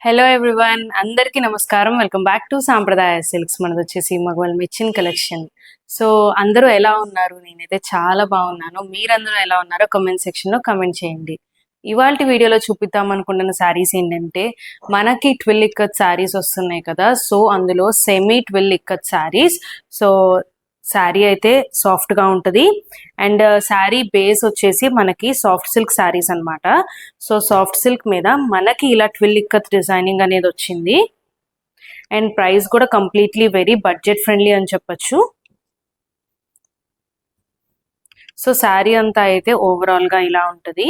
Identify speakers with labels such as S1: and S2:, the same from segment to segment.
S1: Hello everyone, అందరికీ నమస్కారం. Welcome back to సాంప్రదాయ సిల్క్స్. మనది వచ్చేసి మగవాళ్ళ మెచ్చిన కలెక్షన్. సో అందరూ ఎలా ఉన్నారు? నేనైతే చాలా బాగున్నాను. మీరందరూ ఎలా ఉన్నారో కామెంట్ సెక్షన్లో కామెంట్ చేయండి. ఇవాళ వీడియోలో చూపిద్దాం అనుకుంటున్న శారీస్ ఏంటంటే, మనకి ట్విల్ ఇక్కత్ శారీస్ వస్తున్నాయి కదా. సో అందులో semi twill ikat saris. So sari అయితే సాఫ్ట్గా ఉంటుంది అండ్ శారీ బేస్ వచ్చేసి మనకి సాఫ్ట్ సిల్క్ శారీస్ అనమాట. సో సాఫ్ట్ సిల్క్ మీద మనకి ఇలా ట్విల్ ఇక్కత్ డిజైనింగ్ అనేది వచ్చింది అండ్ ప్రైస్ కూడా కంప్లీట్లీ వెరీ బడ్జెట్ ఫ్రెండ్లీ అని చెప్పచ్చు. సో శారీ అంతా అయితే ఓవరాల్గా ఇలా ఉంటుంది.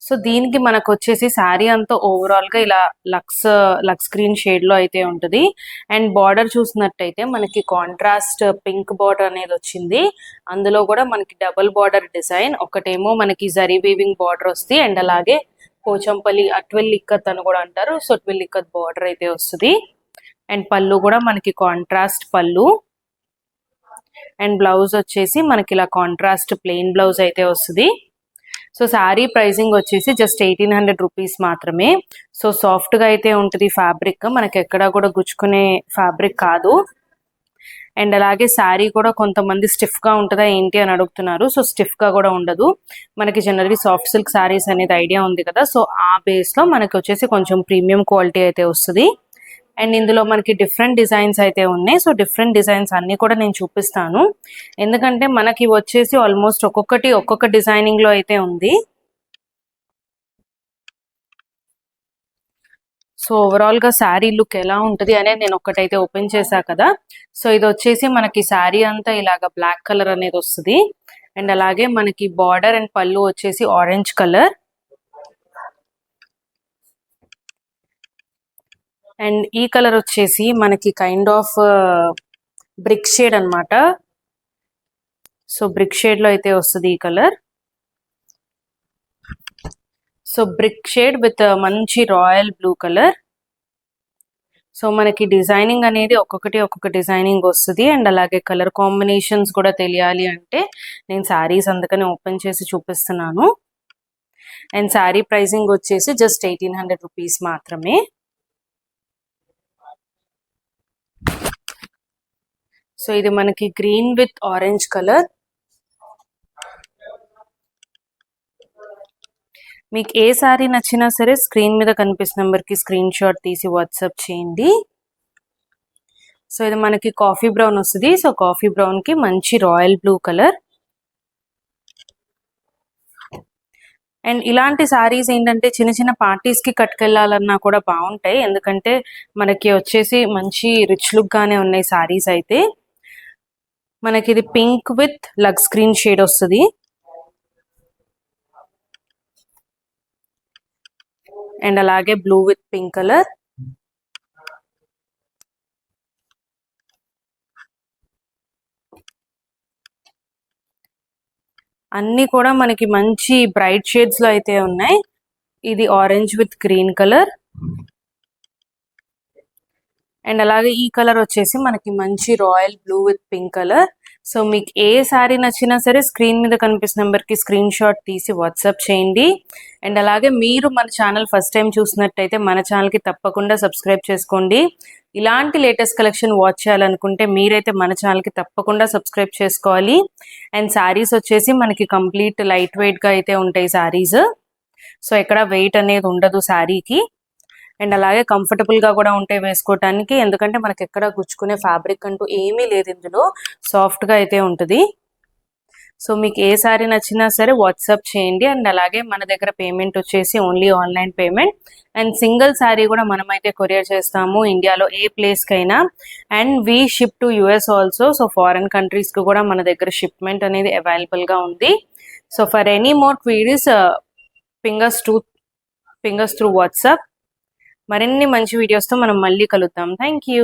S1: సో దీనికి మనకు వచ్చేసి శారీ అంతా ఓవరాల్గా ఇలా లక్స్ గ్రీన్ షేడ్లో అయితే ఉంటుంది అండ్ బార్డర్ చూసినట్టయితే మనకి కాంట్రాస్ట్ పింక్ బార్డర్ అనేది వచ్చింది. అందులో కూడా మనకి డబుల్ బార్డర్ డిజైన్, ఒకటేమో మనకి జరీ వీవింగ్ బార్డర్ వస్తుంది అండ్ అలాగే పోచంపల్లి ట్విల్ ఇక్కత్ అని కూడా అంటారు. సో ట్విల్ ఇక్కత్ బార్డర్ అయితే వస్తుంది అండ్ పళ్ళు కూడా మనకి కాంట్రాస్ట్ పళ్ళు అండ్ బ్లౌజ్ వచ్చేసి మనకి ఇలా కాంట్రాస్ట్ ప్లెయిన్ బ్లౌజ్ అయితే వస్తుంది. సో శారీ ప్రైసింగ్ వచ్చేసి జస్ట్ 1800 రూపీస్ మాత్రమే. సో సాఫ్ట్గా అయితే ఉంటుంది ఫ్యాబ్రిక్, మనకి ఎక్కడా కూడా గుచ్చుకునే ఫ్యాబ్రిక్ కాదు. అండ్ అలాగే శారీ కూడా కొంతమంది స్టిఫ్గా ఉంటుందా ఏంటి అని అడుగుతున్నారు. సో స్టిఫ్గా కూడా ఉండదు. మనకి జనరల్లీ సాఫ్ట్ సిల్క్ శారీస్ అనేది ఐడియా ఉంది కదా. సో ఆ బేస్లో మనకి వచ్చేసి కొంచెం ప్రీమియం క్వాలిటీ అయితే వస్తుంది. అండ్ ఇందులో మనకి డిఫరెంట్ డిజైన్స్ అయితే ఉన్నాయి. సో డిఫరెంట్ డిజైన్స్ అన్నీ కూడా నేను చూపిస్తాను, ఎందుకంటే మనకి వచ్చేసి ఆల్మోస్ట్ ఒక్కొక్క డిజైనింగ్లో అయితే ఉంది. సో ఓవరాల్గా శారీ లుక్ ఎలా ఉంటుంది అనేది నేను ఒక్కటైతే ఓపెన్ చేశా కదా. సో ఇది వచ్చేసి మనకి శారీ అంతా ఇలాగ బ్లాక్ కలర్ అనేది వస్తుంది అండ్ అలాగే మనకి బార్డర్ అండ్ పళ్ళు వచ్చేసి ఆరెంజ్ కలర్ అండ్ ఈ కలర్ వచ్చేసి మనకి కైండ్ ఆఫ్ బ్రిక్ షేడ్ అనమాట. సో బ్రిక్ షేడ్ లో అయితే వస్తుంది ఈ colour. So brick shade with మంచి రాయల్ బ్లూ కలర్. సో మనకి డిజైనింగ్ అనేది ఒక్కొక్క డిజైనింగ్ వస్తుంది అండ్ అలాగే కలర్ కాంబినేషన్స్ కూడా తెలియాలి అంటే నేను శారీస్ అందుకని ఓపెన్ చేసి చూపిస్తున్నాను. అండ్ శారీ ప్రైసింగ్ వచ్చేసి జస్ట్ 1800 రూపీస్ మాత్రమే. సో ఇది మనకి గ్రీన్ విత్ ఆరెంజ్ కలర్. మీకు ఏ శారీ నచ్చినా సరే స్క్రీన్ మీద కనిపిస్తున్న నెంబర్కి స్క్రీన్ షాట్ తీసి వాట్సాప్ చేయండి. సో ఇది మనకి కాఫీ బ్రౌన్ వస్తుంది. సో కాఫీ బ్రౌన్కి మంచి రాయల్ బ్లూ కలర్. అండ్ ఇలాంటి శారీస్ ఏంటంటే చిన్న చిన్న పార్టీస్కి కట్టుకెళ్ళాలన్నా కూడా బాగుంటాయి, ఎందుకంటే మనకి వచ్చేసి మంచి రిచ్ లుక్గానే ఉన్నాయి శారీస్ అయితే. మనకి ఇది pink with lux green shade వస్తుంది అండ్ అలాగే బ్లూ విత్ పింక్ కలర్. అన్నీ కూడా మనకి మంచి బ్రైట్ షేడ్స్ లో అయితే ఉన్నాయి. ఇది orange with green colour and అలాగే ఈ కలర్ వచ్చేసి మనకి మంచి royal blue with pink colour. So మీకు ఏ శారీ నచ్చినా సరే స్క్రీన్ మీద కనిపిస్తున్న నెంబర్కి స్క్రీన్ షాట్ తీసి వాట్సాప్ చేయండి. అండ్ అలాగే మీరు మన ఛానల్ ఫస్ట్ టైం చూసినట్టయితే మన ఛానల్కి తప్పకుండా సబ్స్క్రైబ్ చేసుకోండి. ఇలాంటి లేటెస్ట్ కలెక్షన్ వాచ్ చేయాలనుకుంటే మీరైతే మన ఛానల్కి తప్పకుండా సబ్స్క్రైబ్ చేసుకోవాలి. అండ్ శారీస్ వచ్చేసి మనకి కంప్లీట్ లైట్ వెయిట్గా అయితే ఉంటాయి శారీస్. సో ఎక్కడ వెయిట్ అనేది ఉండదు శారీకి అండ్ అలాగే కంఫర్టబుల్గా కూడా ఉంటాయి వేసుకోవటానికి, ఎందుకంటే మనకి ఎక్కడ గుచ్చుకునే ఫ్యాబ్రిక్ అంటూ ఏమీ లేదు, ఇందులో సాఫ్ట్గా అయితే ఉంటుంది. సో మీకు ఏ శారీ నచ్చినా సరే వాట్సాప్ చేయండి. అండ్ అలాగే మన దగ్గర పేమెంట్ వచ్చేసి only online payment and single sari కూడా మనమైతే కొరియర్ చేస్తాము ఇండియాలో ఏ ప్లేస్కైనా. And we ship to US also. So foreign కంట్రీస్కి కూడా మన దగ్గర షిప్మెంట్ అనేది అవైలబుల్గా ఉంది. So for any more queries ping us through WhatsApp. మరిన్ని మంచి వీడియోస్తో మనం మళ్ళీ కలుద్దాం. Thank you.